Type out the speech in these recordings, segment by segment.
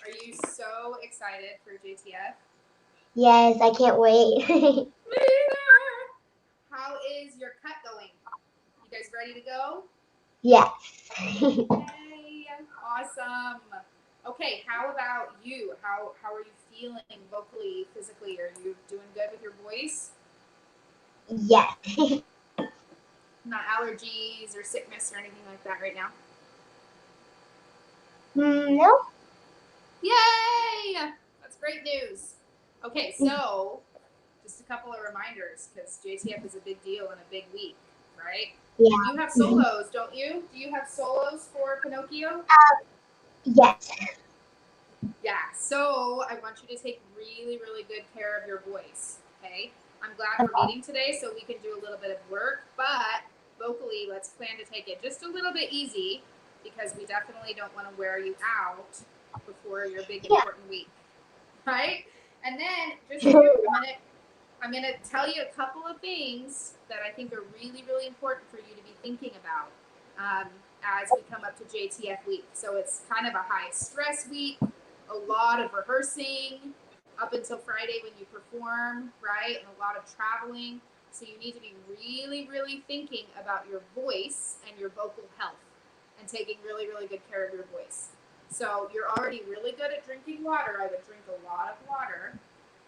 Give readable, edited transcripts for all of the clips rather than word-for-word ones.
Are you so excited for JTF? Yes, I can't wait. Me neither. How is your cut going? You guys ready to go? Yes. Yay! Awesome. Okay, how about you? How are you feeling vocally, physically? Are you doing good with your voice? Yes. Not allergies or sickness or anything like that right now? No. Yay! That's great news. Okay, so just a couple of reminders because JTF is a big deal and a big week, right? And Yeah. you have solos, don't you? Do you have solos for Pinocchio? Yes. Yeah, so I want you to take really, really good care of your voice, okay? I'm glad we're Okay. meeting today so we can do a little bit of work, but vocally, let's plan to take it just a little bit easy because we definitely don't want to wear you out before your big Yeah. important week, right? And then just to, I'm gonna tell you a couple of things that I think are really, really important for you to be thinking about as we come up to JTF week. So it's kind of a high stress week, a lot of rehearsing up until Friday when you perform, right? And a lot of traveling. So you need to be really, really thinking about your voice and your vocal health and taking really, really good care of your voice. So you're already really good at drinking water. I would drink a lot of water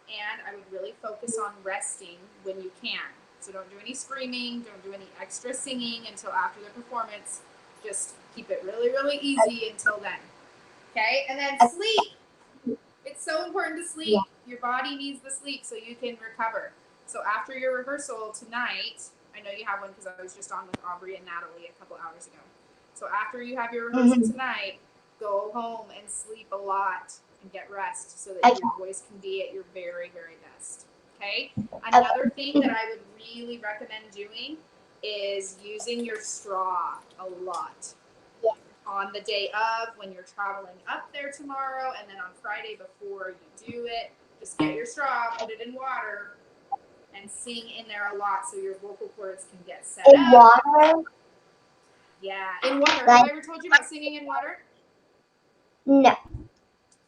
and I would really focus on resting when you can. So don't do any screaming, don't do any extra singing until after the performance. Just keep it really, really easy until then. Okay? And then sleep. It's so important to Yeah. sleep. Your body needs the sleep so you can recover. So after your rehearsal tonight, I know you have one because I was just on with Aubrey and Natalie a couple hours ago. So after you have your rehearsal Mhm. tonight, go home and sleep a lot and get rest so that Okay. your voice can be at your very, very best. Okay? Another thing Okay. that I would really recommend doing is using your straw a lot Yeah. on the day of when you're traveling up there tomorrow, and then on Friday before you do it, just get your straw, put it in water, and sing in there a lot so your vocal cords can get set In up. water? Yeah, in water. Have Like I ever told you about singing in water? no.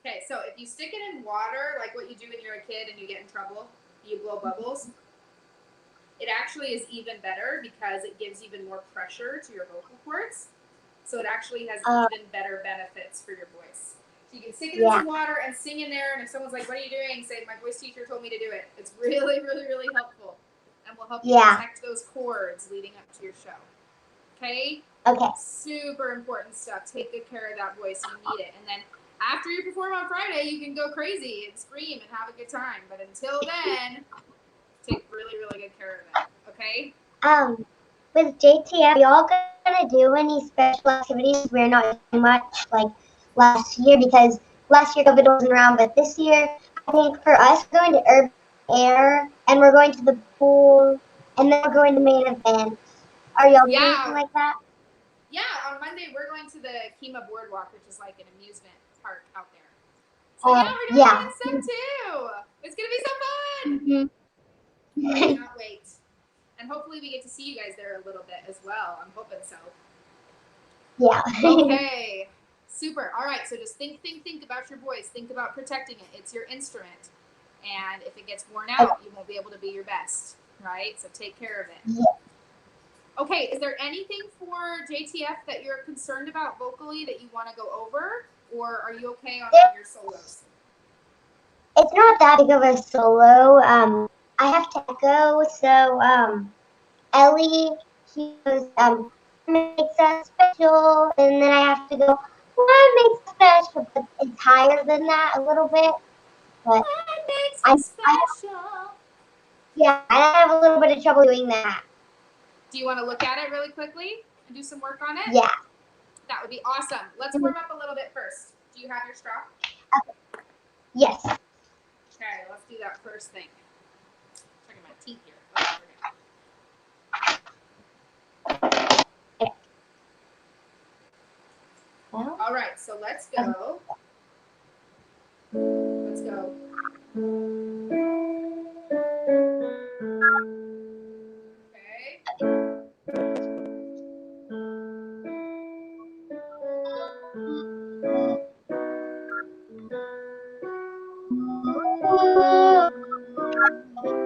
Okay, so if you stick it in water, like what you do when you're a kid and you get in trouble, you blow bubbles, it actually is even better because it gives even more pressure to your vocal cords. So it actually has Uh. even better benefits for your voice. So you can stick it in Yeah. some water and sing in there. And if someone's like, "What are you doing?" say, "My voice teacher told me to do it." It's really, really, really helpful, and will help you Yeah. protect those cords leading up to your show. Okay, Okay. super important stuff. Take good care of that voice. You need it. And then after you perform on Friday, you can go crazy and scream and have a good time. But until then, take really, really good care of it. Okay. Um. With JTF, are y'all gonna do any special activities? We're not doing much like last year because last year COVID wasn't around, but this year I think for us we're going to Urban Air and we're going to the pool and then we're going to main events. Are y'all doing anything Yeah, like that? yeah. On Monday, we're going to the Kima Boardwalk, which is like an amusement park out there. So yeah, we're doing Yeah. fun stuff too. It's gonna be so fun. Mhm. I cannot wait. And hopefully we get to see you guys there a little bit as well. I'm hoping so. Yeah. Okay. Super. All right. So just think about your voice. Think about protecting it. It's your instrument. And if it gets worn out, you won't be able to be your best. Right? So take care of it. Yeah. Okay. Is there anything for JTF that you're concerned about vocally that you want to go over? Or are you okay on all your solos? It's not that big of a solo. I have to echo, so Ellie, she goes, what makes us special? And then I have to go, what makes us special? But it's higher than that a little bit. But What makes I, us I special? yeah, I have a little bit of trouble doing that. Do you want to look at it really quickly and do some work on it? Yeah. That would be awesome. Let's warm up a little bit first. Do you have your straw? Yes. Okay, let's do that first thing. Checking my teeth here. Oh, Well, all right, so let's go. Let's go. Okay. Sounded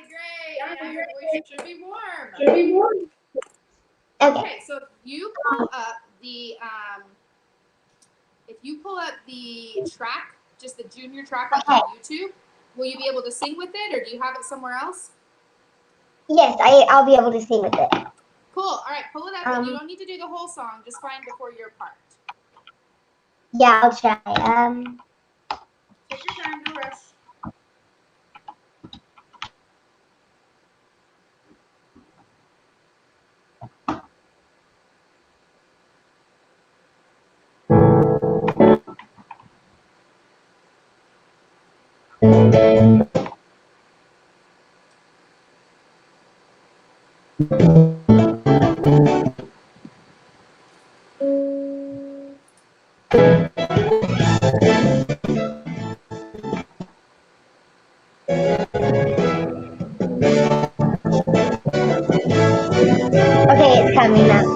great. And now your voice should be warm. Okay. Okay, so if you pull up the track, just the junior track on YouTube, will you be able to sing with it, or do you have it somewhere else? Yes, I'll be able to sing with it. Cool. All right, pull it up, and you don't need to do the whole song. Just find before your part. Yeah, I'll try. Take your time, no rush. Okay, it's coming up.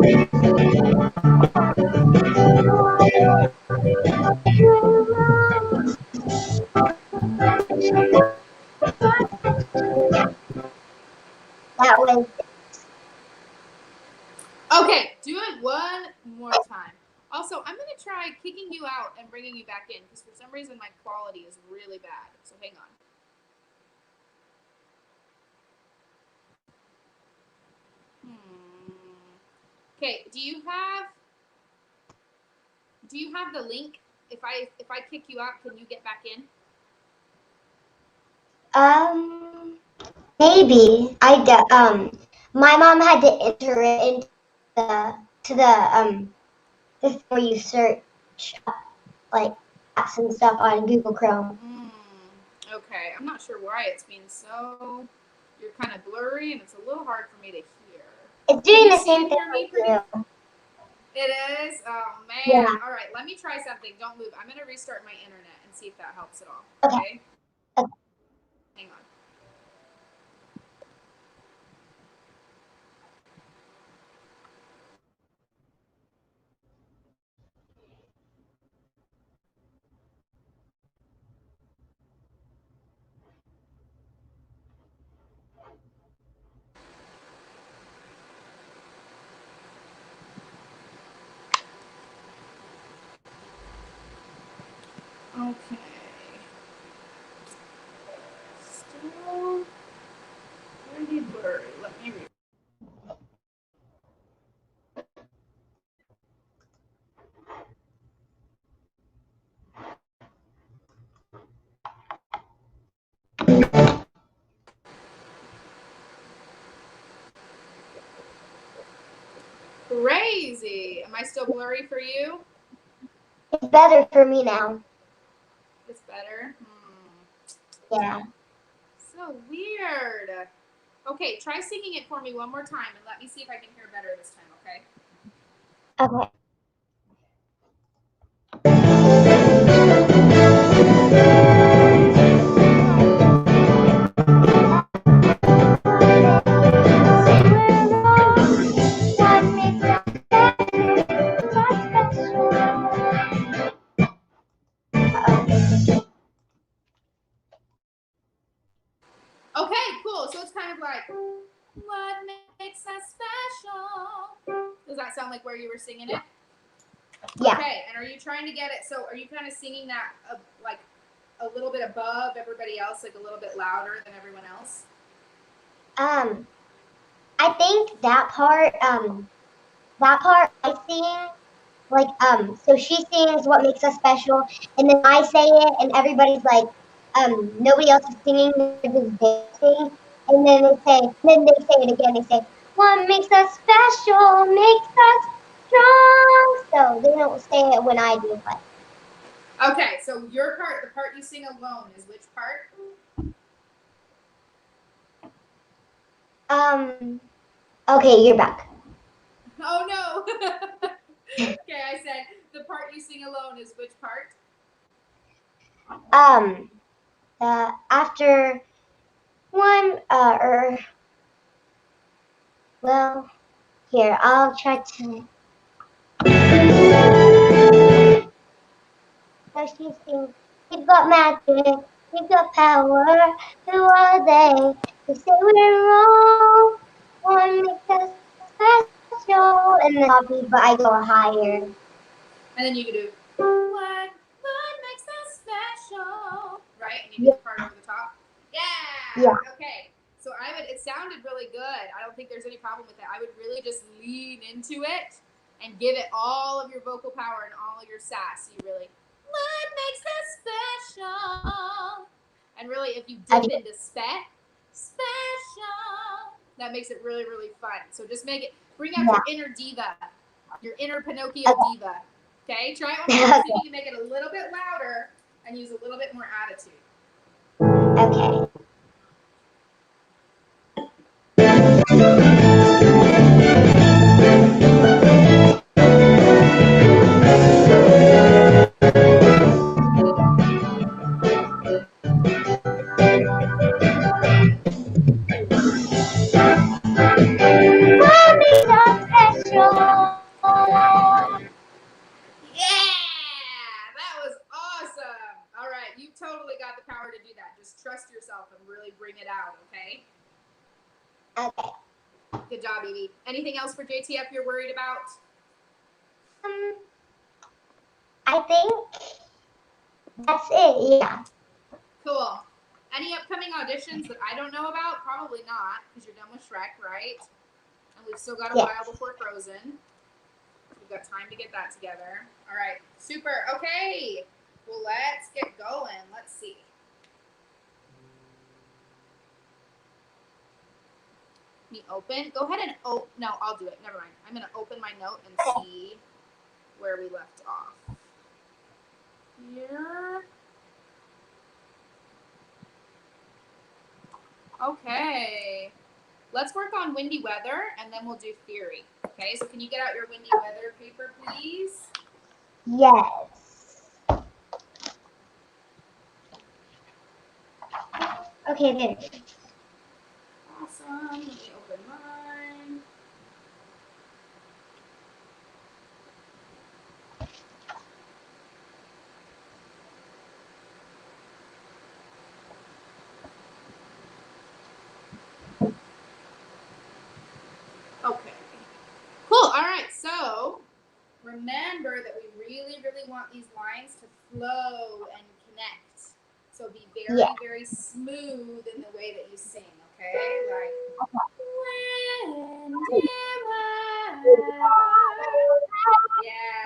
That was. Okay, do it one more time. Also, I'm going to try kicking you out and bringing you back in because for some reason my quality is really bad. So hang on. Okay, do you have the link? If I kick you out, can you get back in? Maybe my mom had to enter it into the this where you search like apps and stuff on Google Chrome. Okay, I'm not sure why it's being so. You're kind of blurry, and it's a little hard for me to hear. It's doing the same thing for you. It is? Oh, man. Yeah. All right, let me try something. Don't move. I'm going to restart my internet and see if that helps at all. Okay. Hang on. Okay. Still pretty blurry. Let me read. Crazy. Am I still blurry for you? It's better for me now. It's better? Yeah. So weird. Okay, try singing it for me one more time and let me see if I can hear better this time, okay? Okay. Okay, cool. So it's kind of like, what makes us special? Does that sound like where you were singing it? Yeah. Okay, and are you trying to get it, so are you kind of singing that like a little bit above everybody else, like a little bit louder than everyone else? I think that part I sing, like, so she sings what makes us special, and then I say it, and everybody's like, nobody else is singing, they're just dancing, and then they say it again, they say, what makes us special, makes us strong, so they don't say it when I do, but. Okay, so your part, the part you sing alone, is which part? Okay, you're back. Oh no. Okay, I said the part you sing alone is which part? After one, well, here, I'll try to. So she sings, "We've got magic, we've got power. Who are they? They say we're wrong. What makes us special?" And then copy, but I go higher. And then you can do what makes us special, right? And you do the part over the top. Yeah. Okay. So I would. It sounded really good. I don't think there's any problem with that. I would really just lean into it and give it all of your vocal power and all of your sass. You really, what makes us special? And really, if you dip into special, that makes it really, really fun. So just make it. Bring out your inner diva, your inner Pinocchio diva. Okay, try it one more. See if you can make it a little bit louder and use a little bit more attitude. Okay. That was awesome. All right, you totally got the power to do that. Just trust yourself and really bring it out, okay? Okay. Good job, Evey. Anything else for JTF you're worried about? I think that's it, yeah. Cool. Any upcoming auditions that I don't know about? Probably not, because you're done with Shrek, right? And we've still got a while before Frozen. We've got time to get that together. All right, super. Okay, well, let's get going. Let's see. Me open. Go ahead and no, I'll do it. Never mind. I'm gonna open my note and see where we left off. Here. Okay. Let's work on windy weather and then we'll do theory. Okay, so can you get out your windy weather paper, please? Yes. Okay, there. Awesome. Let me open mine. Okay. Cool. All right. So remember that we really, really want these lines to flow and connect. So be very, very smooth in the way that you sing. Okay. Like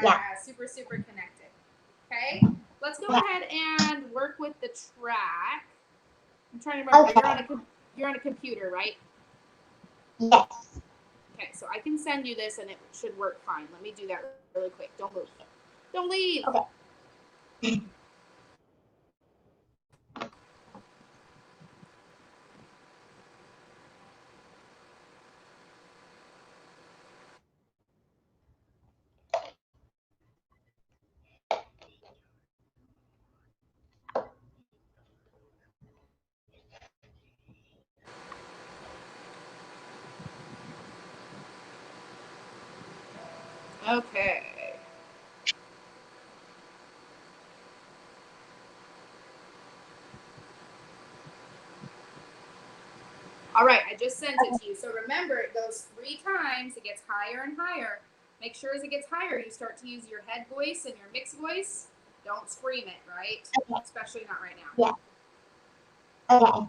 yeah. Super, super connected. Okay. Let's go ahead and work with the track. I'm trying to remember. You're on a computer, right? Yes. Okay, so I can send you this and it should work fine. Let me do that really quick. Don't move. Don't leave. Okay. Okay. All right, I just sent it to you. So remember, it goes 3 times. It gets higher and higher. Make sure as it gets higher, you start to use your head voice and your mixed voice. Don't scream it, right? Okay. Especially not right now. Yeah. Okay.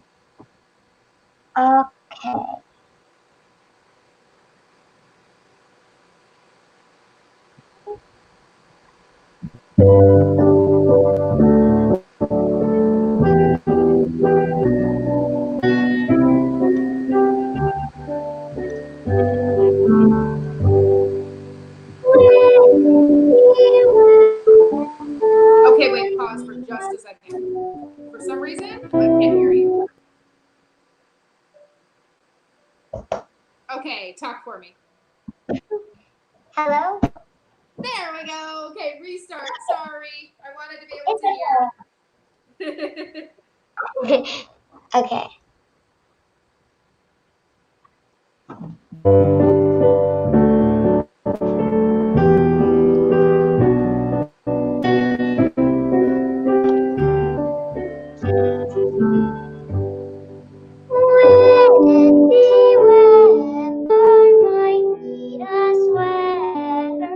Okay, wait. second. For some reason, I can't hear you. Okay, talk for me. Hello? There we go. Okay, restart. Sorry. I wanted to be able to hear. Okay. Windy weather might need a sweater.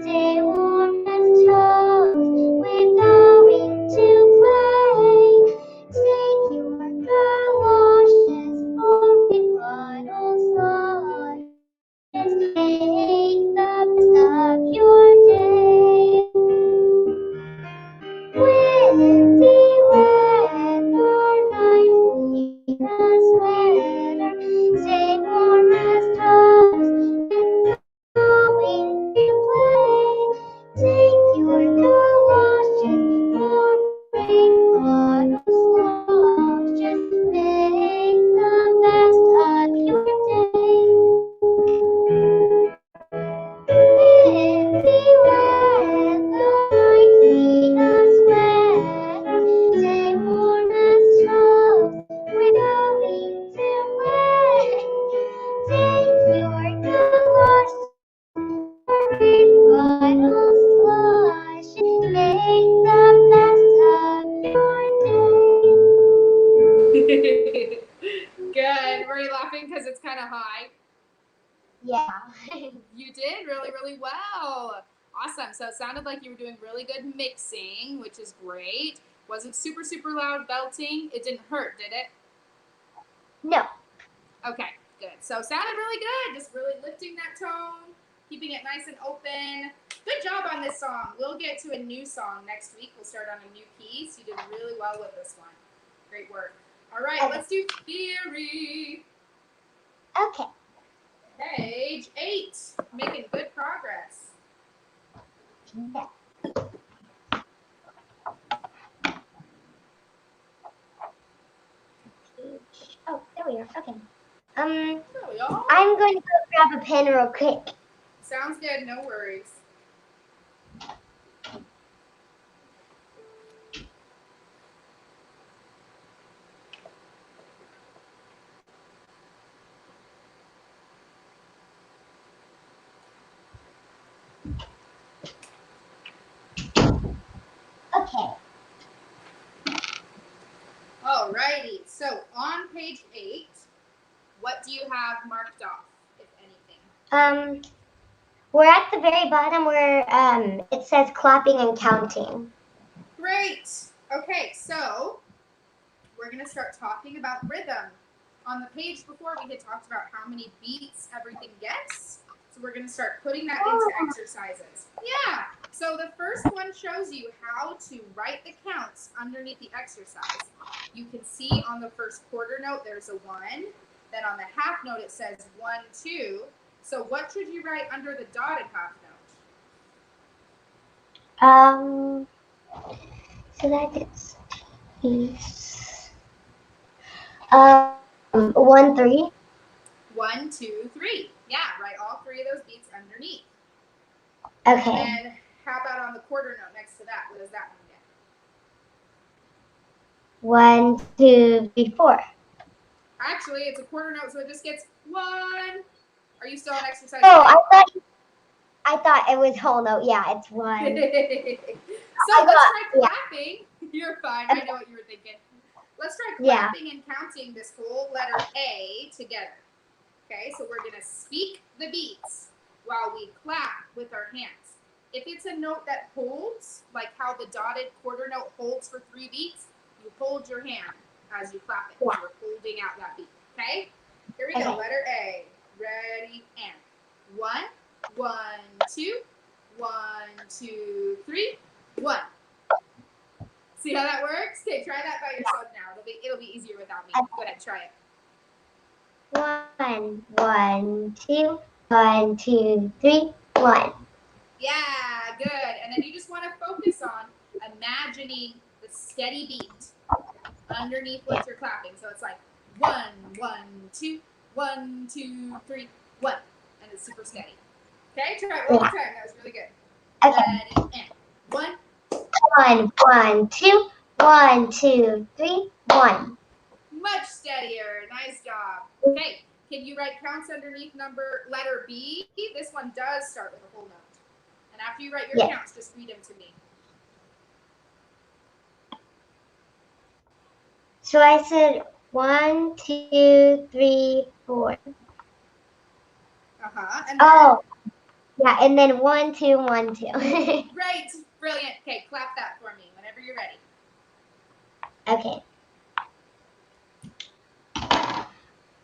Stay warm and toast. We're going to play. Take your galoshes or big bottles large. Just make the best of your day. Windy weather might need a sweater. Stay warm as toast. We're going to play. Take your galoshes or big bottles large. Just make the best of your day. Windy weather might need a sweater. Stay warm as toast. We're going to play. Take your galoshes or big bottles slush. Make the best of your day. Good. Were you laughing because it's kind of high? Yeah. You did really, really well. Awesome. So it sounded like you were doing really good mixing, which is great. Wasn't super, super loud belting. It didn't hurt, did it? No. Okay, good. So sounded really good. Just really lifting that tone, keeping it nice and open. Good job on this song. We'll get to a new song next week. We'll start on a new piece. You did really well with this one. Great work. All right, let's do theory. Okay. Page 8. Making good progress. Yeah. Oh, there we are. Okay. There we are. I'm going to go grab a pen real quick. Sounds good. No worries. Okay. Alrighty. So on page 8, what do you have marked off, if anything? We're at the very bottom where it says clapping and counting. Great. Okay, so we're going to start talking about rhythm. On the page before, we had talked about how many beats everything gets. So we're going to start putting that into exercises. Yeah. So the first one shows you how to write the counts underneath the exercise. You can see on the first quarter note, there's a 1. Then on the half note, it says 1, 2. So what should you write under the dotted half note? So that is 1, 3. 1, 2, 3. Yeah, write all 3 of those beats underneath. Okay. And then how about on the quarter note next to that? What does that one get? 1, 2, 3, 4. Actually, it's a quarter note, so it just gets 1. Are you still on exercise? Oh, I thought it was whole note. Yeah, it's 1. So let's try clapping. Yeah. You're fine. I know what you were thinking. Let's try clapping and counting this whole letter A together. Okay, so we're going to speak the beats while we clap with our hands. If it's a note that holds, like how the dotted quarter note holds for 3 beats, you hold your hand as you clap it. Yeah. You're holding out that beat. Okay? Here we go. Letter A. Ready and 1, 1, 2, 1, 2, 3, 1. See how that works? Okay, try that by yourself now. It'll be easier without me. Go ahead, try it. 1, 1, 2, 1, 2, 3, 1. Yeah, good. And then you just want to focus on imagining the steady beat underneath what you're clapping. So it's like 1, 1, 2, 1, 2, 3, 1, and it's super steady. Okay, try it one more time. That was really good. Okay. Ready and 1. 1, 1, 2, 1, 2, 3, 1. Much steadier. Nice job. Okay, can you write counts underneath letter B? This one does start with a whole note. And after you write your counts, just read them to me. So I said 1, 2, 3, 4. And then, yeah, and then 1, 2, 1, 2. Great, brilliant. Okay, clap that for me whenever you're ready. Okay.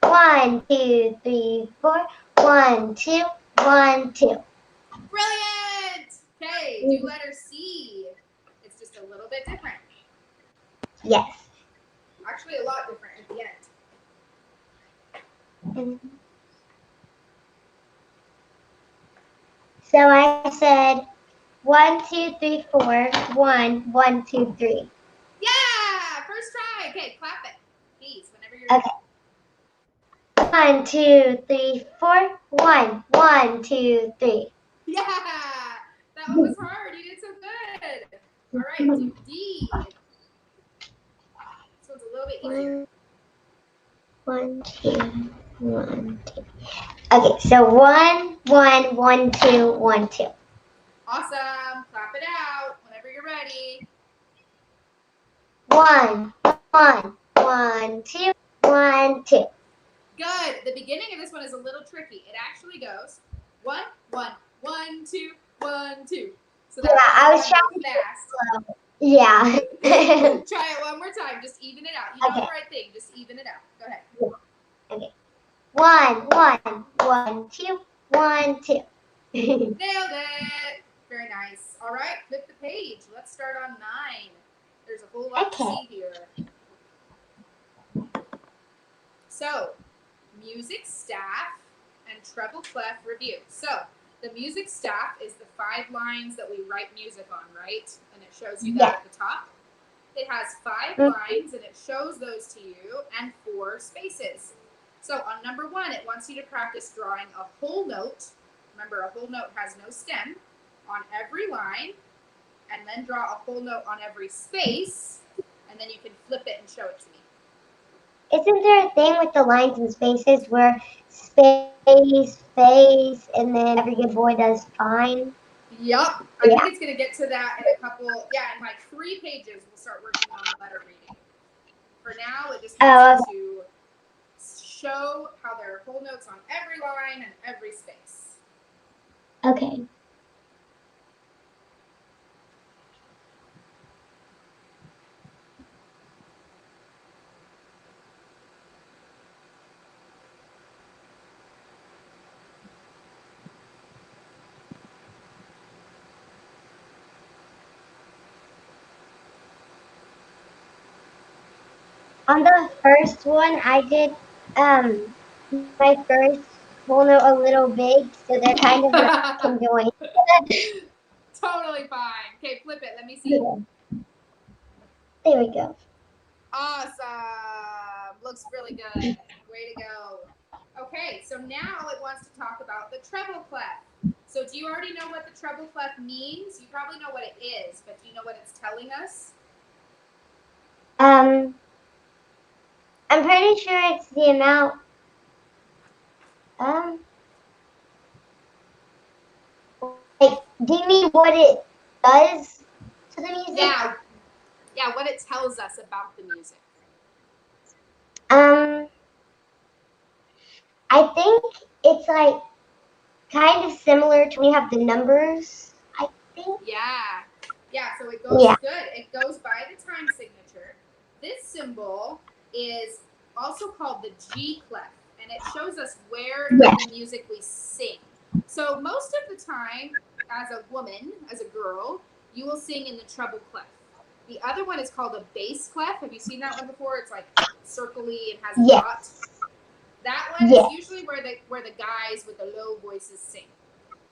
1, 2, 3, 4. 1, 2, 1, 2. Brilliant. Okay, do letter C. It's just a little bit different. Yes. Actually, a lot different at the end. So I said 1, 2, 3, 4. 1, 1, 2, 3. Yeah, first try. Okay, clap it, please, whenever you're ready. Okay. 1, 2, 3, 4. 1, 1, 2, 3. Yeah, that one was hard. You did so good. All right, do D. This one's a little bit easier. 1, 2, 1, 2. Okay, so 1, 1, 1, 2, 1, 2. Awesome. Clap it out whenever you're ready. 1, 1, 1, 2, 1, 2. Good. The beginning of this one is a little tricky. It actually goes 1, 1, 1, 2, 1, 2. So that's I was trying fast. Yeah. Try it one more time. Just even it out. You know the right thing. Just even it out. Go ahead. Okay. 1, 1, 1, 2, 1, 2. Nailed it. Very nice. All right, flip the page. Let's start on 9. There's a whole lot to see here. So, music staff and treble clef review. So, the music staff is the 5 lines that we write music on, right? And it shows you that at the top. It has 5 lines, and it shows those to you, and 4 spaces. So on number 1, it wants you to practice drawing a whole note. Remember, a whole note has no stem on every line, and then draw a whole note on every space, and then you can flip it and show it to me. Isn't there a thing with the lines and spaces where space, face, and then every good boy does fine? Yup. I think it's going to get to that in a couple, in like 3 pages, we'll start working on letter reading. For now, it just wants you to show how there are whole notes on every line and every space. Okay. On the first one, I did my first whole note a little big, so they're kind of not conjoined. Totally fine. Okay, flip it. Let me see. There we go. Awesome. Looks really good. Way to go. Okay, so now it wants to talk about the treble clef. So do you already know what the treble clef means? You probably know what it is, but do you know what it's telling us? I'm pretty sure it's the amount. Like, do you mean what it does to the music? Yeah, what it tells us about the music. I think it's like kind of similar to when you have the numbers, I think. Yeah, so it goes good. It goes by the time signature. This symbol is also called the G clef, and it shows us where in the music we sing. So most of the time, as a woman, as a girl, you will sing in the treble clef. The other one is called a bass clef. Have you seen that one before? It's like circly and has a dot. That one is usually where the guys with the low voices sing.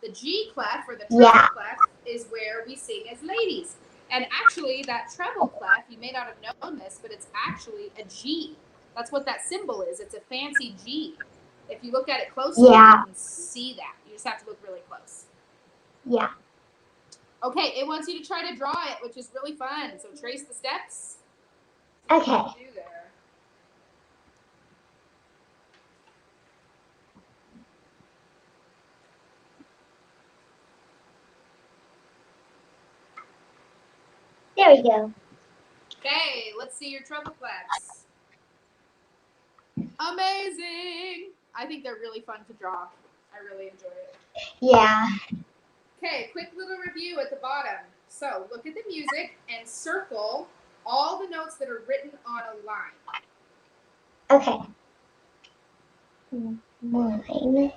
The G clef or the treble clef is where we sing as ladies. And actually, that treble clef, you may not have known this, but it's actually a G. That's what that symbol is. It's a fancy G. If you look at it closely, Yeah. you can see that. You just have to look really close. Yeah. Okay, it wants you to try to draw it, which is really fun. So trace the steps. Okay. Do there. There we go. Okay, let's see your treble clefs. Amazing! I think they're really fun to draw. I really enjoy it. Yeah. Okay, quick little review at the bottom. So look at the music and circle all the notes that are written on a line. Okay. 9.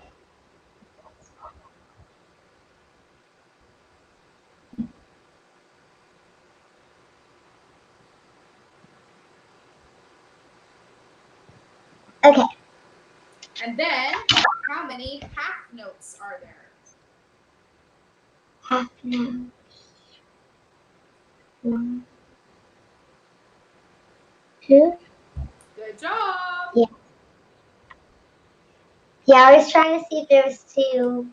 Okay. And then, how many half notes are there? Half note. 1, 2. Good job! Yeah. Yeah, I was trying to see if there was 2.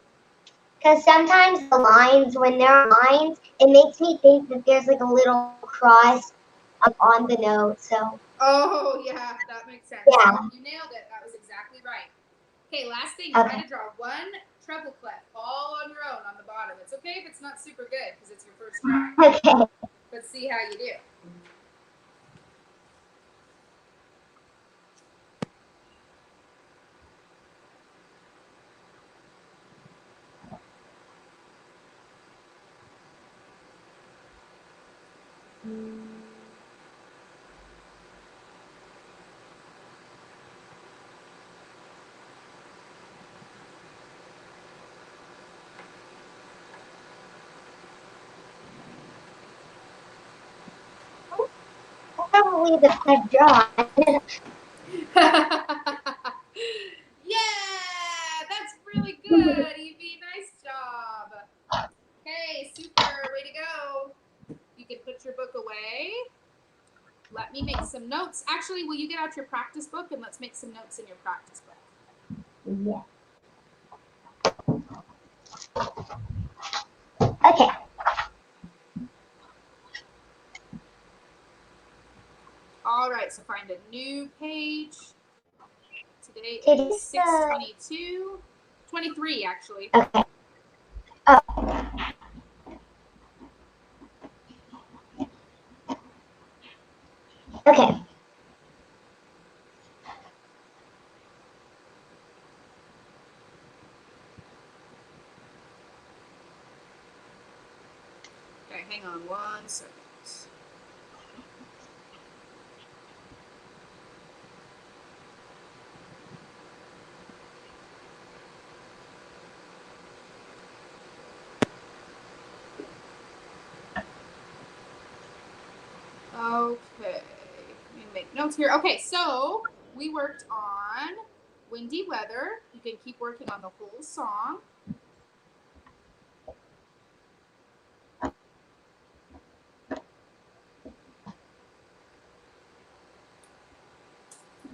Because sometimes the lines, when there are lines, it makes me think that there's like a little cross on the note. So. Oh, yeah, that makes sense. Yeah. So you nailed it. That was exactly right. Okay, last thing. Okay. Try to draw one treble clef all on your own on the bottom. It's okay if it's not super good because it's your first try. Okay. Let's see how you do. Probably the best draw. Yeah, that's really good, Evie. Nice job. Okay, super. Way to go. You can put your book away. Let me make some notes. Actually, will you get out your practice book and let's make some notes in your practice book? Yeah. Okay. All right, so find a new page. Today Today's is 6/22, 23 actually. Okay. Oh. Okay. Okay, hang on 1 second. Okay, let me make notes here. Okay, so we worked on windy weather. You can keep working on the whole song.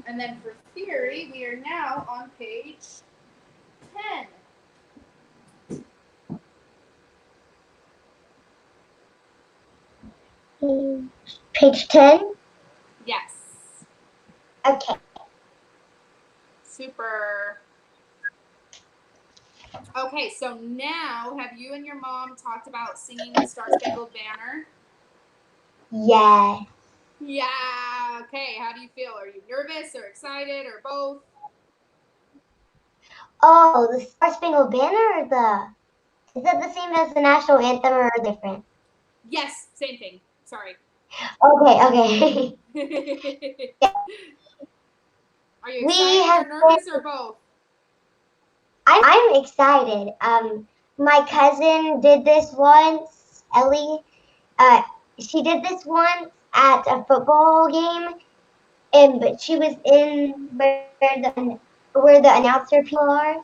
And then for theory, we are now on page 10. Page 10? Yes. Okay. Super. Okay, so now have you and your mom talked about singing the Star Spangled Banner? Yeah. Yeah. Okay, how do you feel? Are you nervous or excited or both? Oh, the Star Spangled Banner or is that the same as the national anthem or different? Yes, same thing. Sorry. Okay. Are you excited or nervous or both? I'm excited. My cousin did this once, Ellie. She did this once at a football game, but she was in where the announcer people are.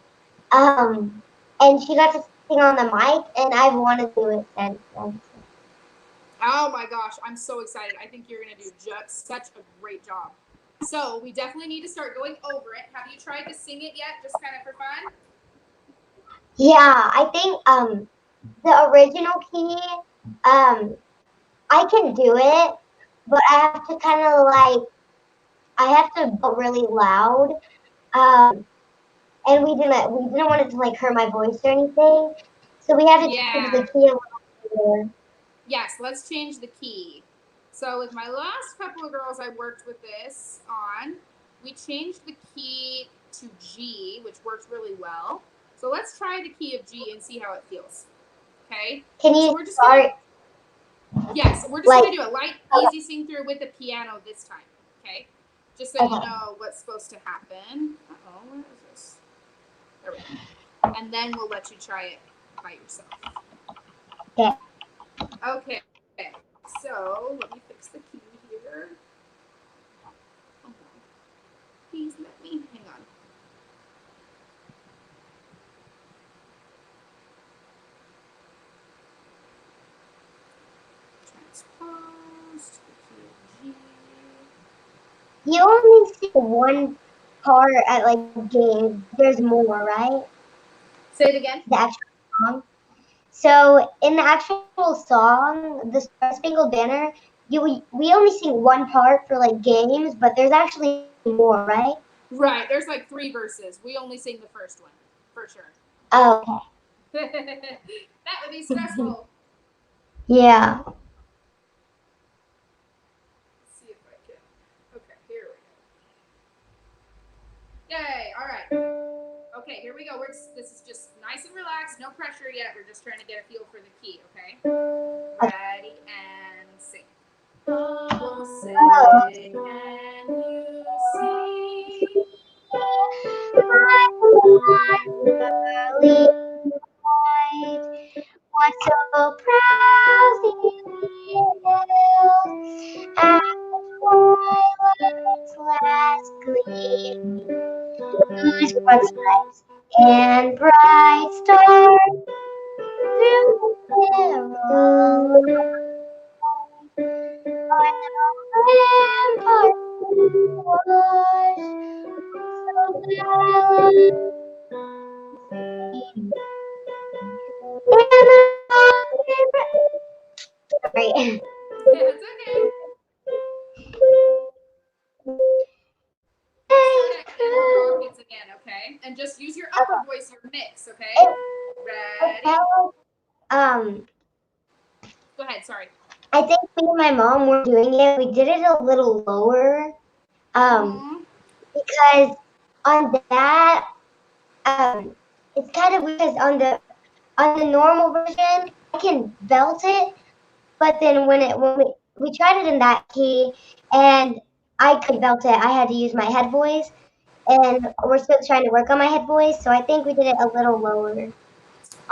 And she got to sing on the mic, and I've wanted to do it since then. Oh my gosh, I'm so excited. I think you're going to do just such a great job. So we definitely need to start going over it. Have you tried to sing it yet, just kind of for fun? Yeah, I think the original key, I can do it, but I have to kind of like I have to go really loud. And we didn't want it to like hurt my voice or anything, so we had to change Yeah. the key a little bit. Yes, let's change the key. So with my last couple of girls I worked with this on, we changed the key to G, which works really well. So let's try the key of G and see how it feels. Okay? Can So you we're just start like gonna do a light, easy sing through with the piano this time. Okay? Just so you okay? know what's supposed to happen. Uh-oh, where is this? There we go. And then we'll let you try it by yourself. Okay. Okay. So let me fix the key here. Oh no. Please let me hang on. Transpose to the key of G. You only see one part at like games. There's more, right? Say it again. The actual song. So in the actual song, the Star Spangled Banner, we only sing one part for like games, but there's actually more, right? Right. There's like 3 verses. We only sing the first one, for sure. Oh, That would be stressful. yeah. Let's see if I can. Okay, here we go. Yay! All right. Okay, here we go. This is just nice and relaxed, no pressure yet. We're just trying to get a feel for the key. Okay. Ready and sing. Oh, say can you see? What so proudly hailed at twilight's last gleam, whose broad stripes and bright stars through the perilous rampart was so gallantly seen. Sorry. It's okay. Let's start at Amber Rockets again, okay? And just use your upper voice, your mix, okay? It Ready? felt, um, Go ahead, sorry. I think me and my mom were doing it. We did it a little lower, Mm-hmm. because on that, it's kind of weird because on the normal version, I can belt it, but then when we tried it in that key, and I couldn't belt it, I had to use my head voice, and we're still trying to work on my head voice, so I think we did it a little lower.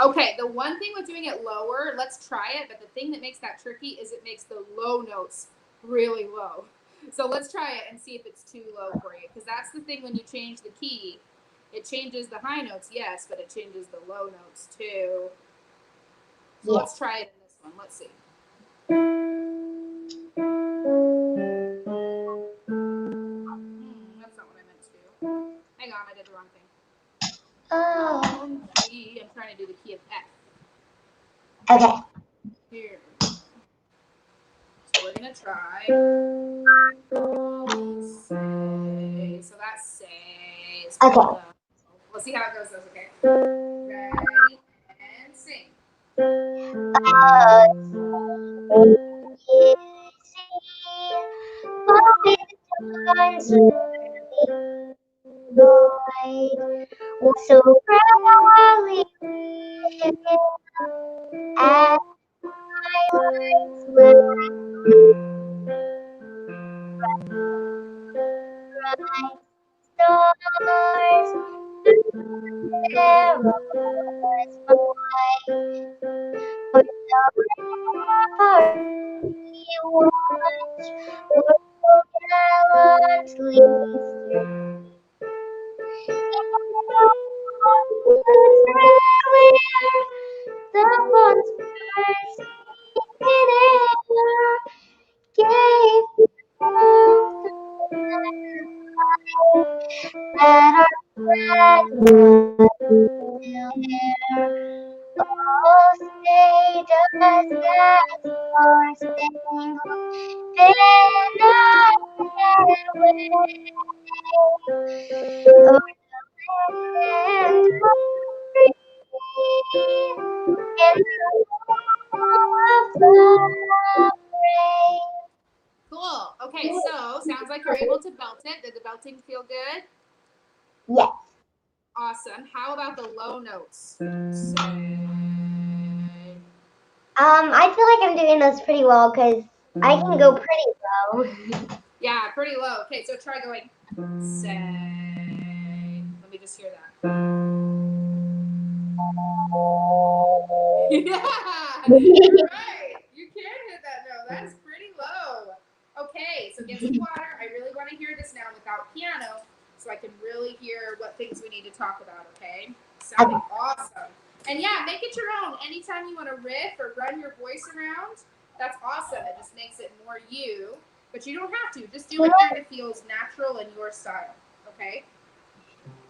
Okay, the one thing with doing it lower, let's try it, but the thing that makes that tricky is it makes the low notes really low. So let's try it and see if it's too low for you. Because that's the thing when you change the key. It changes the high notes, yes, but it changes the low notes too. So Yeah. let's try it in this one. Let's see. That's not what I meant to do. Hang on, I did the wrong thing. Oh. Key. I'm trying to do the key of F. Okay. Here. So we're gonna try. Say. So that's say. It's Okay. low. We'll see how it goes. Okay. Ready and sing. Was so proudly at highlights with bright stars. There was one with the rampart he watched was so gallantly streamed. The bonfires in Oh, say does that star-spangled banner yet wave o'er the land of free and the home of love brave? Cool. Okay, so sounds like you're able to belt it. Did the belting feel good? Yes. Awesome. How about the low notes? Say. I feel like I'm doing those pretty well because I can go pretty low. Yeah, pretty low. Okay, so try going. Say. Let me just hear that. Yeah, you're right. You can hit that note. That's pretty low. Okay, so get some water. I really want to hear this now without piano so I can really hear what things we need to talk about, okay? Sounding awesome. And yeah, make it your own. Anytime you want to riff or run your voice around, that's awesome. It just makes it more you. But you don't have to. Just do what kind of feels natural in your style, okay?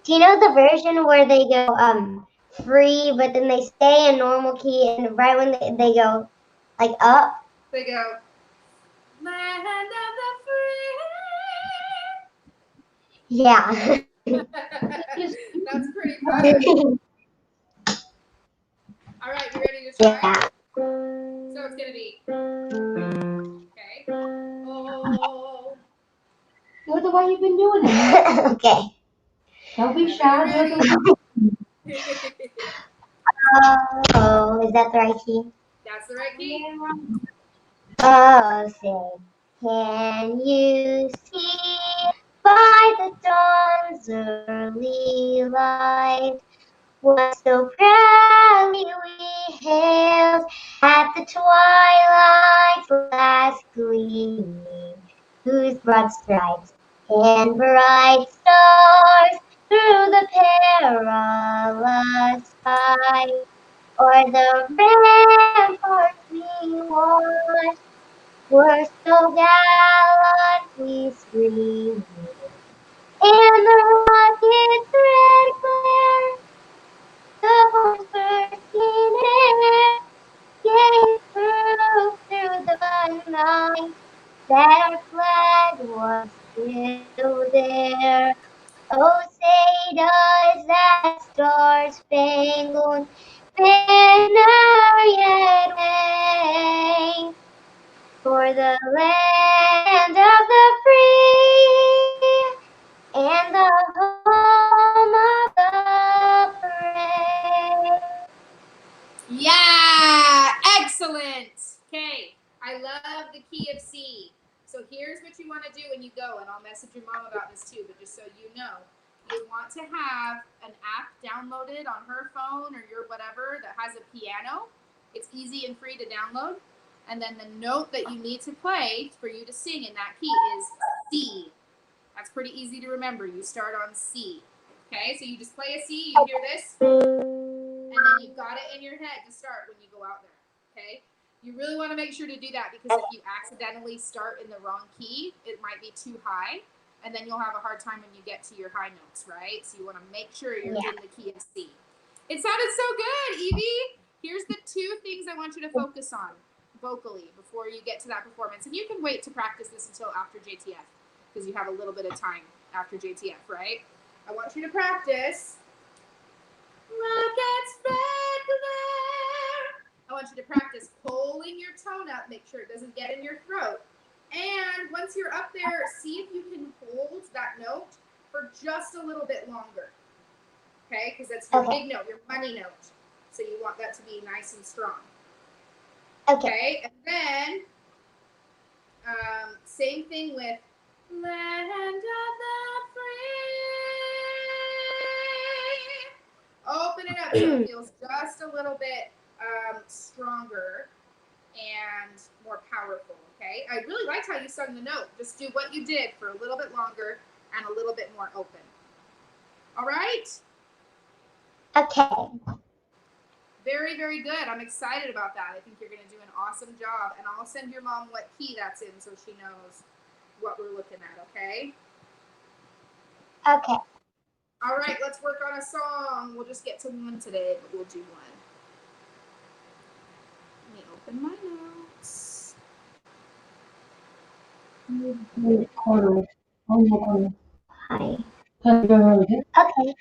Do you know the version where they go free, but then they stay in normal key, and right when they go like up? They go, land of the Yeah. free. That's pretty fun. All right, you ready to try? Yeah. So it's gonna be okay. Oh. Do it the way you've been doing it. Okay. Don't be shy. Do it the way. Oh, is that the right key? That's the right key. Oh, say, can you see by the dawn's early light what so proudly we hailed at the twilight's last gleaming, whose broad stripes and bright stars through the perilous fight o'er the ramparts we watched were so gallantly streaming, and the rocket's red glare, the horns bursting air, gave through the night that our flag was still there. Oh, say does that star-spangled banner yet wave for the land of the free and the home of the brave? Yeah, excellent. Okay, I love the key of C. So here's what you want to do when you go, and I'll message your mom about this too, but just so you know, you want to have an app downloaded on her phone or your whatever that has a piano. It's easy and free to download. And then the note that you need to play for you to sing in that key is C. That's pretty easy to remember. You start on C. Okay, so you just play a C, you hear this, and then you've got it in your head to start when you go out there. Okay, you really want to make sure to do that because if you accidentally start in the wrong key, it might be too high, and then you'll have a hard time when you get to your high notes, right? So you want to make sure you're in the key of C. It sounded so good, Evie. Here's the two things I want you to focus on vocally before you get to that performance, and you can wait to practice this until after JTF because you have a little bit of time after JTF, right? I want you to practice. Rockets red glare. I want you to practice pulling your tone up, make sure it doesn't get in your throat. And once you're up there, see if you can hold that note for just a little bit longer. Okay, because that's your big note, your money note. So you want that to be nice and strong. Okay, and then same thing with land of the free. Open it up so it feels just a little bit stronger and more powerful, okay? I really liked how you sung the note. Just do what you did for a little bit longer and a little bit more open. All right? Okay. Very, very good. I'm excited about that. I think you're going to do an awesome job. And I'll send your mom what key that's in so she knows what we're looking at, okay? Okay. All right, let's work on a song. We'll just get to one today, but we'll do one. Let me open my notes. Hi. Okay.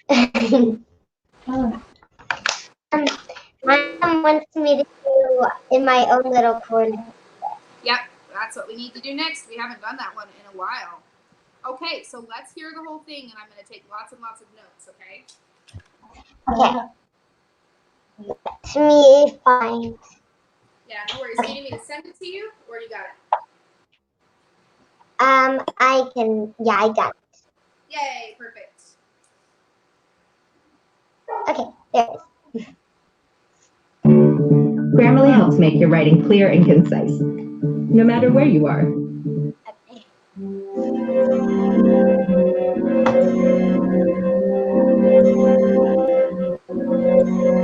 Okay. My mom wants me to do in my own little corner. Yep, that's what we need to do next. We haven't done that one in a while. Okay, so let's hear the whole thing, and I'm going to take lots and lots of notes, okay? Okay. Let me find. Yeah, no worries. Do you need me to send it to you, or you got it? I can. Yeah, I got it. Yay, perfect. Okay, there it is. Grammarly helps make your writing clear and concise, no matter where you are. Okay.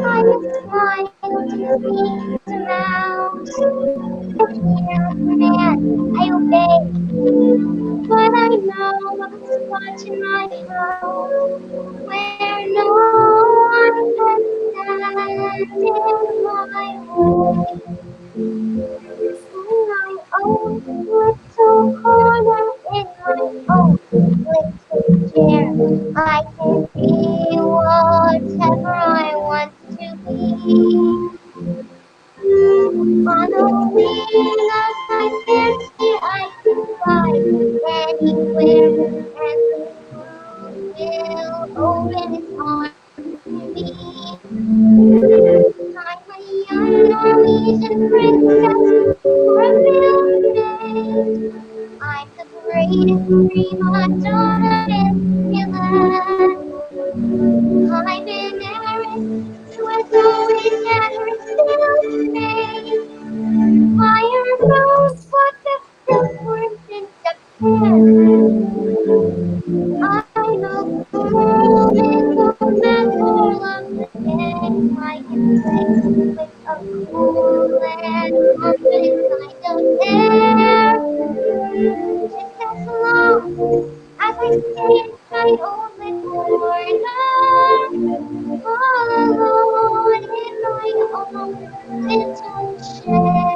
I smile to Mickey Mouse. I command, I obey. But I know a spot in my house where no one can stand in my way. In my own little corner, in my own little chair, I can be whatever I want to be. On a wing of my fancy, I can fly anywhere, and the world will open its arms to me. I'm a young Norwegian princess or a milkmaid. I'm the greatest prima donna in the land. I'm an heiress who has always had her self-made. Fire knows what the silkworms in Japan. I'm a girl in romance or love again. I can sing with a cool and confident kind of air. Just as long as I stay in my own little corner, all alone in my own little chair.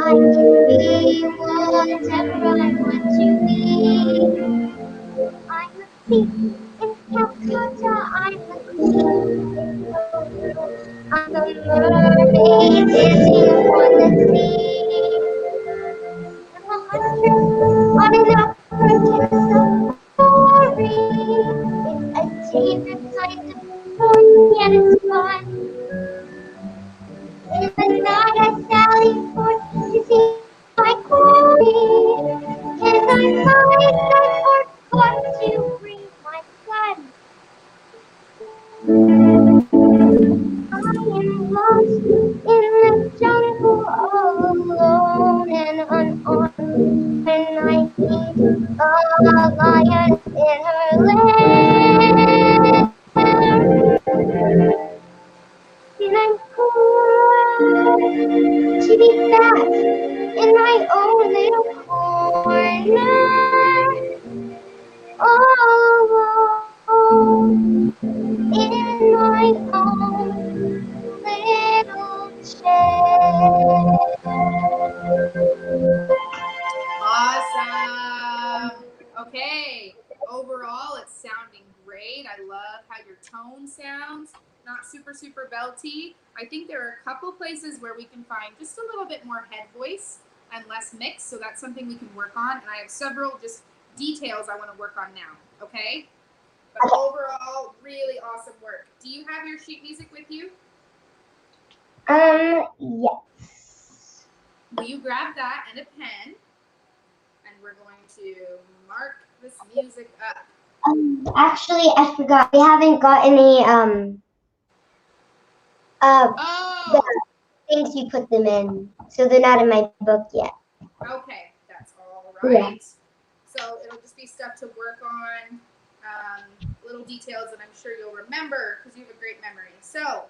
I can be whatever I want to be. I'm a thief in Calcutta. I'm a queen in Tokyo. I'm a mermaid dancing on the sea. I'm a huntress on an African safari. It's a dangerous kind of sport, yet it's fun. In the night I sally forth to see my quarry, and I find I forgot to bring my gun. I am lost in the jungle all alone and unarmed when I meet a lion in her lair. And I'm cool to be back in my own little corner, all alone in my own little chair. Awesome. Okay. Overall, it's sounding great. I love how your tone sounds. Not super, super belty. I think there are a couple places where we can find just a little bit more head voice and less mix. So that's something we can work on. And I have several just details I want to work on now. Okay. But overall, really awesome work. Do you have your sheet music with you? Yes. Will you grab that and a pen? And we're going to mark this music up. Actually, I forgot. We haven't got any the Oh, things you put them in, so they're not in my book yet. okay, that's all Yeah. right. So it'll just be stuff to work on, little details that I'm sure you'll remember because you have a great memory. So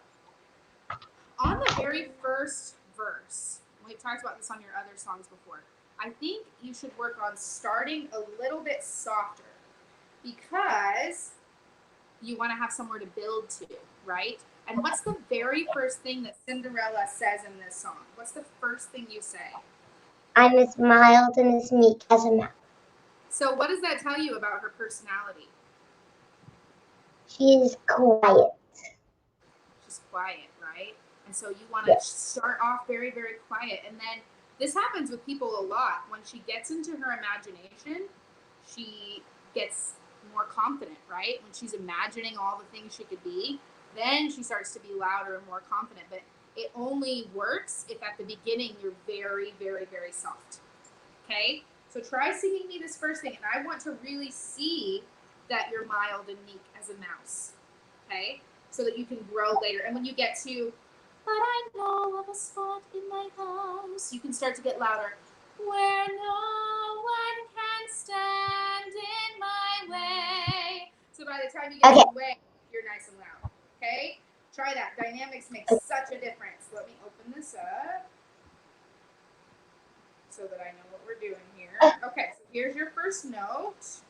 on the very first verse, we've talked about this on your other songs before. I think you should work on starting a little bit softer because you want to have somewhere to build to, right? And what's the very first thing that Cinderella says in this song? What's the first thing you say? I'm as mild and as meek as a mouse. So what does that tell you about her personality? She's quiet. She's quiet, right? And so you want to start off very, very quiet. And then this happens with people a lot. When she gets into her imagination, she gets more confident, right? When she's imagining all the things she could be, then she starts to be louder and more confident. But it only works if at the beginning you're very, very, very soft. Okay? So try singing me this first thing, and I want to really see that you're mild and meek as a mouse. Okay? So that you can grow later. And when you get to, but I know of a spot in my house, you can start to get louder. Where no one can stand in my way. So by the time you get to the way, you're nice and loud. Okay? Try that. Dynamics makes such a difference. Let me open this up so that I know what we're doing here. Okay, so here's your first note.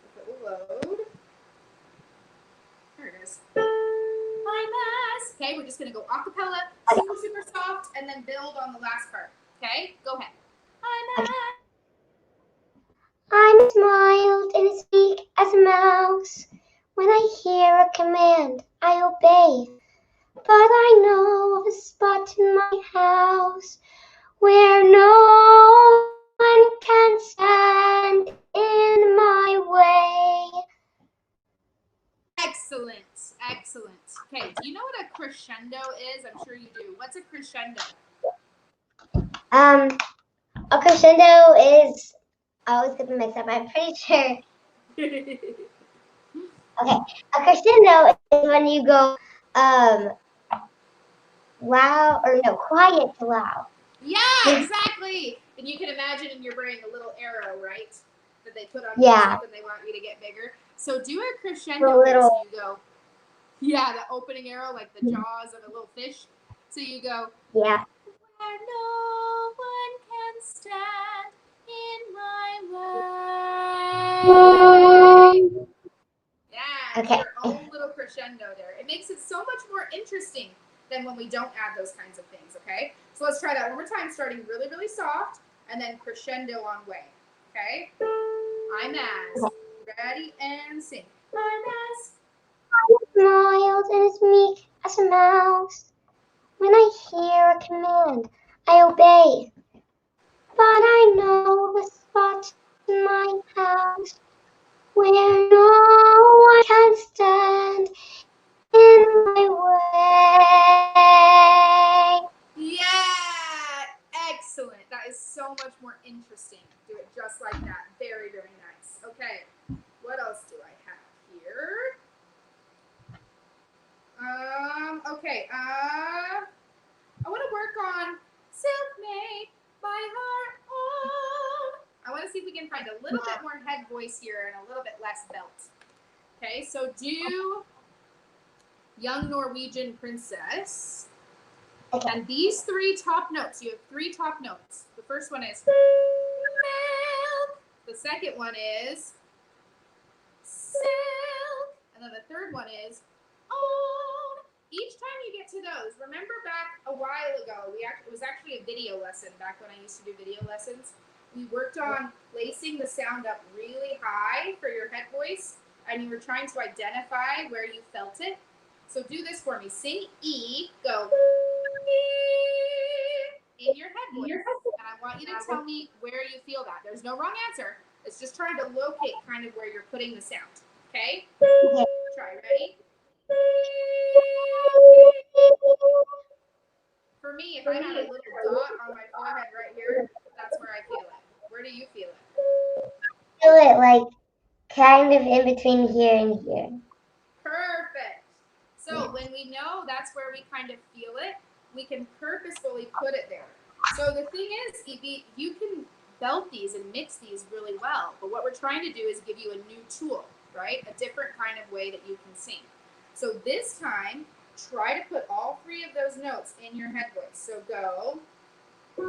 If it will load. There it is. Okay, we're just going to go a cappella, super, super soft, and then build on the last part. Okay, go ahead. I'm as mild and as meek as a mouse. When I hear a command, I obey. But I know of a spot in my house where no one can stand in my way. Excellent, excellent. Okay, do you know what a crescendo is? I'm sure you do. What's a crescendo? A crescendo is, I always get them mixed up, I'm pretty sure. Okay, a crescendo is when you go loud, or no, quiet to loud. Yeah, exactly. And you can imagine in your brain a little arrow, right? That they put on music and they want you to get bigger. So do a crescendo here. So you go, yeah, the opening arrow, like the jaws of a little fish. So you go, yeah. Where no one can stand in my way. Yeah, okay. Your own little crescendo there. It makes it so much more interesting than when we don't add those kinds of things, okay? So let's try that one more time, starting really, really soft, and then crescendo on way, okay? I'm as. Ready and sing. I'm as mild and as meek as a mouse. When I hear a command, I obey. But I know the spot in my house where no one can stand in my way. Yeah, excellent. That is so much more interesting. Do it just like that. Very, very nice. Okay, what else do I have here? Okay, I want to work on self-made by her own. I want to see if we can find a little bit more head voice here and a little bit less belt. Okay, so do Young Norwegian Princess. And these three top notes, you have three top notes. The first one is milk. The second one is silk. And then the third one is own. Each time you get to those, remember back a while ago, it was actually a video lesson back when I used to do video lessons. We worked on placing the sound up really high for your head voice, and you were trying to identify where you felt it. So do this for me. Sing E, go E in your head voice. And I want you to tell me where you feel that. There's no wrong answer. It's just trying to locate kind of where you're putting the sound. Okay? Try. Ready? For me, if I had a little dot on my forehead right here, that's where I feel it. Where do you feel it? I feel it like kind of in between here and here. Perfect. So when we know that's where we kind of feel it, we can purposefully put it there. So the thing is, Evey, you can belt these and mix these really well, but what we're trying to do is give you a new tool, right? A different kind of way that you can sing. So this time, try to put all three of those notes in your head voice. So go I'm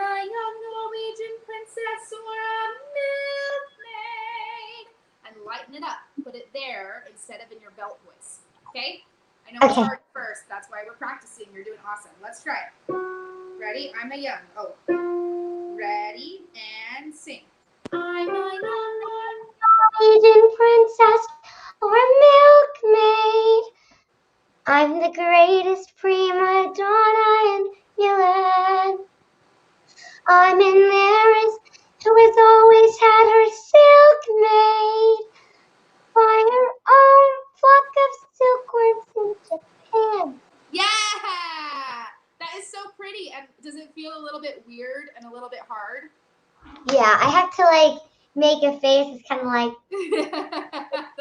a young Norwegian princess or a milkmaid. And lighten it up. Put it there instead of in your belt voice. Okay? I know it's hard first. That's why we're practicing. You're doing awesome. Let's try it. Ready? I'm a young. Oh. Ready? And sing. I'm a young Norwegian princess or milkmaid. I'm the greatest prima donna in Milan. I'm an heiress who has always had her silk made by her own flock of silkworms in Japan. Yeah! That is so pretty. And does it feel a little bit weird and a little bit hard? Yeah, I have to like make a face. It's kind of like.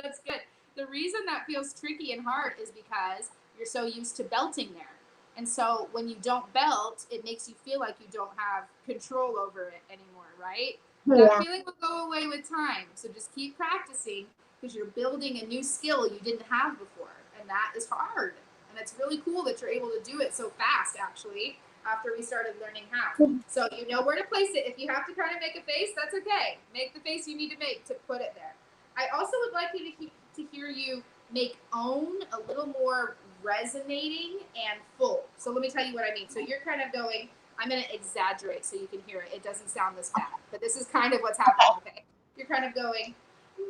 That's good. The reason that feels tricky and hard is because you're so used to belting there. And so when you don't belt, it makes you feel like you don't have control over it anymore, right? Yeah. That feeling will go away with time. So just keep practicing because you're building a new skill you didn't have before. And that is hard. And it's really cool that you're able to do it so fast, actually, after we started learning how. So you know where to place it. If you have to kind of make a face, that's okay. Make the face you need to make to put it there. I also would like you to hear you make own a little more resonating and full. So let me tell you what I mean. So you're kind of going, I'm going to exaggerate so you can hear it. It doesn't sound this bad, but this is kind of what's happening, okay? You're kind of going,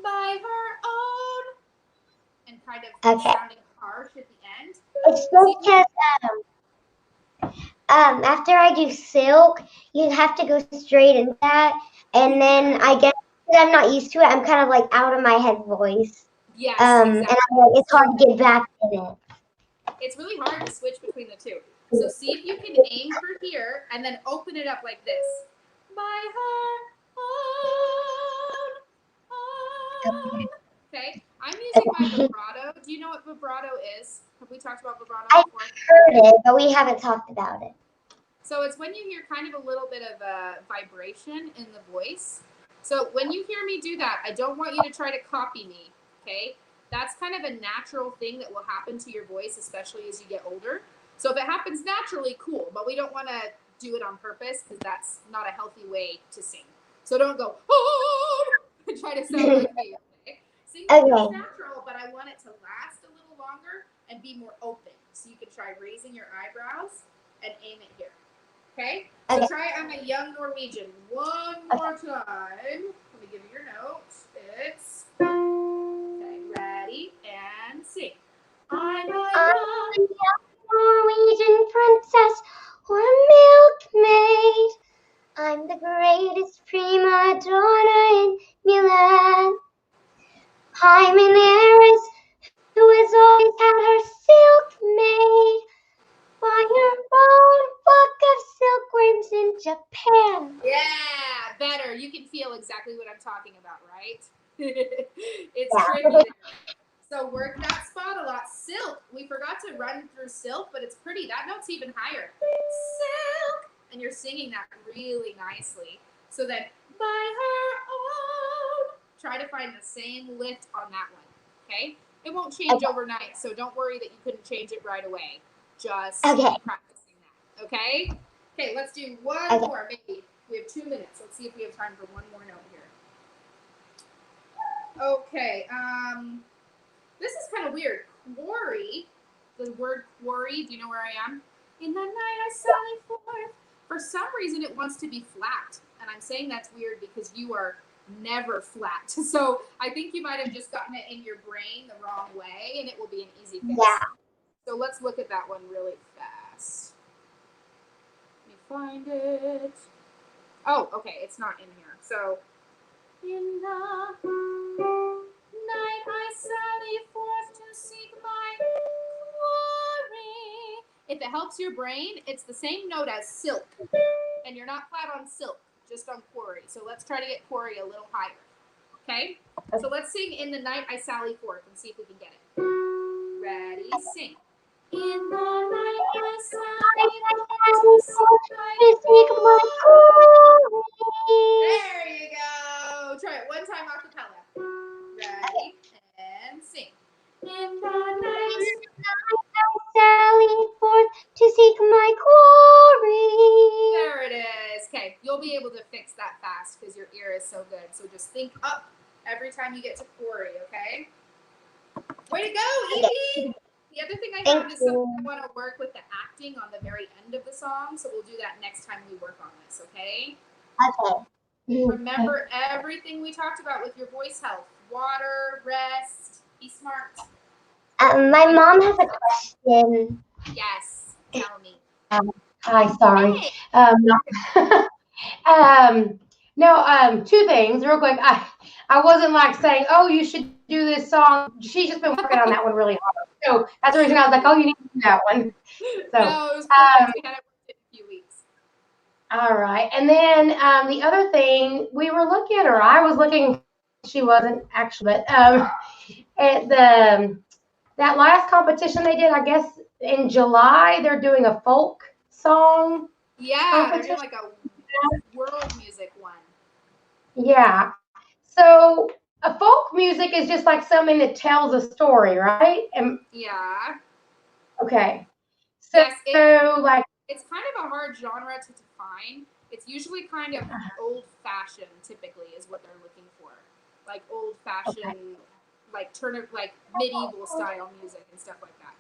by her own, and kind of sounding harsh at the end. It's just because after I do silk, you have to go straight into that, and then I guess I'm not used to it. I'm kind of like out of my head voice. Yes, exactly. And I'm like, it's hard to get back in it. It's really hard to switch between the two. So see if you can aim for here and then open it up like this. By her own. Okay, I'm using my vibrato. Do you know what vibrato is? Have we talked about vibrato before? I've heard it, but we haven't talked about it. So it's when you hear kind of a little bit of a vibration in the voice. So when you hear me do that, I don't want you to try to copy me, okay? That's kind of a natural thing that will happen to your voice, especially as you get older. So if it happens naturally, cool, but we don't want to do it on purpose because that's not a healthy way to sing. So don't go, oh, and try to sound like me, okay? Sing feels natural, but I want it to last a little longer and be more open. So you can try raising your eyebrows and aim it here. Okay? So try I'm a young Norwegian one more time. Let me give you your notes. It's okay, ready and sing. I'm a young Norwegian princess or milkmaid. I'm the greatest prima donna in Milan. I'm an heiress who has always had her silk made by her own flock of silkworms in Japan. Yeah, better. You can feel exactly what I'm talking about, right? It's tricky there. So work that spot a lot. Silk. We forgot to run through silk, but it's pretty. That note's even higher. Silk. And you're singing that really nicely. So then, by her own. Try to find the same lift on that one. Okay? It won't change overnight, so don't worry that you couldn't change it right away. Just keep practicing that. Okay? Okay, let's do one more, maybe. We have 2 minutes. Let's see if we have time for one more note here. Okay, this is kind of weird. Quarry, the word quarry, do you know where I am? In the night I sally forth. For some reason it wants to be flat. And I'm saying that's weird because you are never flat. So I think you might have just gotten it in your brain the wrong way and it will be an easy fix. Yeah. So let's look at that one really fast. Let me find it. Oh, okay, it's not in here. So, in the night I sally forth to seek my quarry. If it helps your brain, it's the same note as silk. And you're not flat on silk, just on quarry. So let's try to get quarry a little higher. Okay? So let's sing In the Night I Sally Forth and see if we can get it. Ready? Sing. In the night I sally forth to seek my quarry. There you go. Try it one time a cappella. Ready? And sing. In the night I sally forth to seek my glory. There it is. Okay, you'll be able to fix that fast because your ear is so good. So just think up every time you get to quarry, okay? Way to go, Evey! The other thing I have is something I want to work with the acting on the very end of the song, so we'll do that next time we work on this, okay? Okay. Remember everything we talked about with your voice health. Water, rest, be smart. My mom has a question. Yes, tell me. Hi, sorry. Hey. No, two things real quick. I wasn't like saying, oh, you should do this song. She's just been working on that one really hard. So that's the reason I was like, oh, you need to do that one. So, No, it was perfect. We had it in a few weeks. all right. And then the other thing, we were looking, or I was looking, she wasn't actually, but at that last competition they did, I guess in July, they're doing a folk song. Yeah, they're doing like a world music one. Yeah. So a folk music is just like something that tells a story, right? Yeah. Okay. So, Yes, like it's kind of a hard genre to define. It's usually kind of old-fashioned. Typically, is what they're looking for, like old-fashioned, like medieval style music and stuff like that.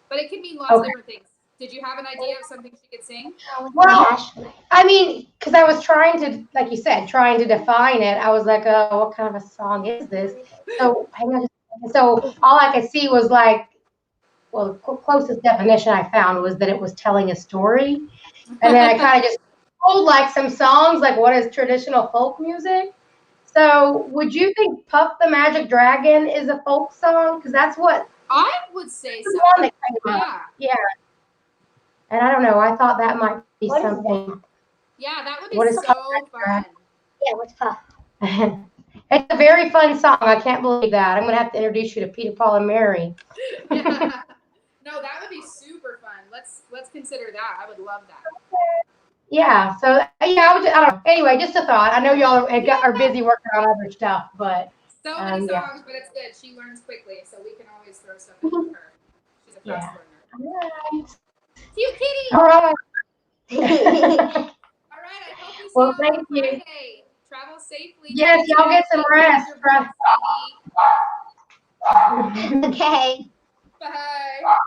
But it can mean lots of different things. Did you have an idea of something she could sing? Well, I mean, because I was trying to, like you said, trying to define it. I was like, oh, what kind of a song is this? So hang on. So all I could see was like, well, the closest definition I found was that it was telling a story. And then I kind of just told like some songs, like what is traditional folk music. So would you think Puff the Magic Dragon is a folk song? Because that's what I would say so. one that came up. Yeah. Yeah. And I don't know. I thought that might be something. Yeah, that would be What is so Puff fun. Yeah, what's Puff? It's a very fun song. I can't believe that. I'm going to have to introduce you to Peter, Paul, and Mary. Yeah. No, that would be super fun. Let's consider that. I would love that. Yeah. So yeah, I don't know. Anyway, just a thought. I know y'all are busy working on other stuff, but so many songs, yeah. but it's good. She learns quickly, so we can always throw stuff in with her. She's a fast learner. All right. Cute kitty. All right. All right. I hope we see Well, you on thank you. Friday. Travel safely. Yes, y'all get some rest. Okay. Bye.